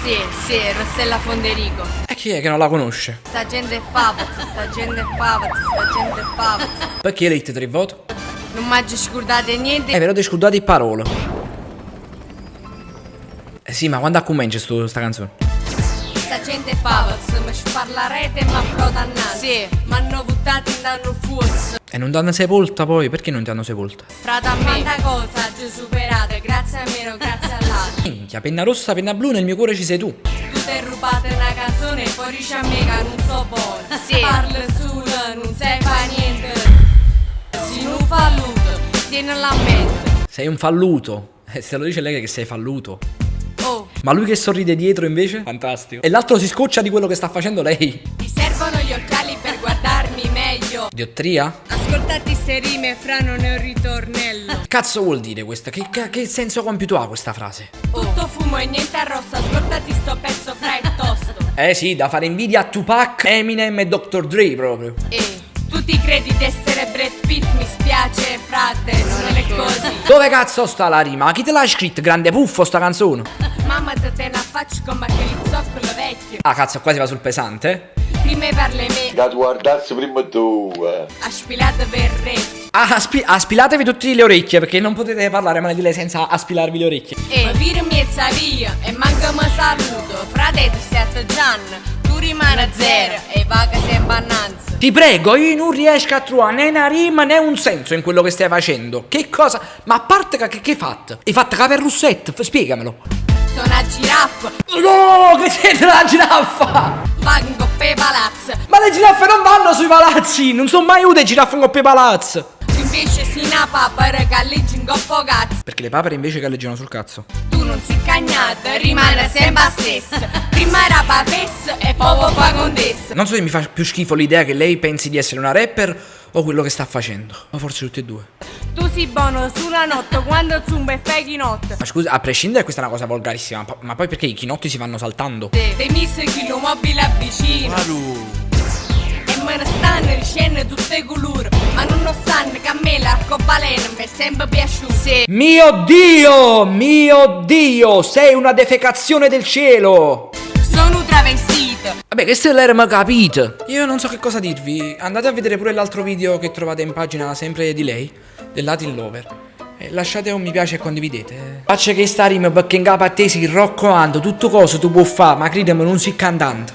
Sì, Rossella Fonderico. E chi è che non la conosce? Sta gente è favat, sta gente è favat. Perché lei tre voti? Non mi scordate niente. Però ti scordate parole. Sì, ma quando comincia sta canzone? Sta gente è favat, mi sparlarete ma pro dannati. Sì, m'hanno buttato in danno fuosso. E non ti hanno sepolta poi? Perché non ti hanno sepolta? Frate a me. Tanta cosa già superata, grazie a me, grazie all'altro. Minchia, penna rossa, penna blu, nel mio cuore ci sei tu. Tu ti rubate una canzone e poi dici a me che non so buono. Sì. Parla solo, non sai fa niente. Se non falluto, tienila a mente. Sei un falluto. Se lo dice lei che sei falluto. Oh, Ma lui che sorride dietro invece? Fantastico. E l'altro si scoccia di quello che sta facendo lei. ti servono gli occhiali per guardarmi meglio. Diottria? Ascoltati ste rime, fra non è un ritornello. Cazzo vuol dire questa? Che senso compiuto ha questa frase? Tutto fumo e niente arrosto, ascoltati sto pezzo fra e tosto. Sì, da fare invidia a Tupac, Eminem e Dr. Dre proprio. Tu ti credi di essere Brad Pitt, mi spiace frate, non è così. Dove cazzo sta la rima? Chi te l'ha scritta? Grande puffo sta canzone? Mamma te ne affacci come quelli zoccolo vecchio. Ah cazzo, qua si va sul pesante? Prima parli me, Da guardarsi prima tu. a spilate per re. Aspilatevi tutte le orecchie perché non potete parlare male di lei senza aspilarvi le orecchie. Ma virmi e via, e manca mi saluto. Frate ti stai atteggiando, tu rimani a zero e va che sei in bannanza. Ti prego, io non riesco a trovare né una rima né un senso in quello che stai facendo. Che cosa? Ma a parte che hai fatto? Hai fatto capo Russetto? Spiegamelo. Sono a giraffa, No, che siete la giraffa! vado in coppe ai palazzi. Ma le giraffe non vanno sui palazzi! Non sono mai avute giraffe in coppia ai palazzi! Invece si una papera galleggia in coppo cazzo. Perché le papere invece galleggiano sul cazzo. Tu non sei cagnato, rimane sempre stessa. Prima era papessa e poi fa contessa. Non so se mi fa più schifo l'idea che lei pensi di essere una rapper o quello che sta facendo. O forse tutte e due. Tu sei buono sulla notte quando zumba e fai chinotte. Ma scusa, a prescindere questa è una cosa volgarissima. Ma poi perché i chinotti si vanno saltando? Te misse chilo mobile avvicino. E me ne stanno dicendo tutte le colore. Ma non lo sanno che a me l'arcobaleno mi è sempre piaciuto. Sì. Mio Dio! Mio Dio! Sei una defecazione del cielo! Sono travestito. Vabbè, questo l'eramo capito. Io non so che cosa dirvi. Andate a vedere pure l'altro video che trovate in pagina sempre di lei, del Latin Lover. E lasciate un mi piace e condividete. Faccia che sta rima perché in capo a te si roccando, tutto cosa tu puoi fare, ma credimi non si cantante.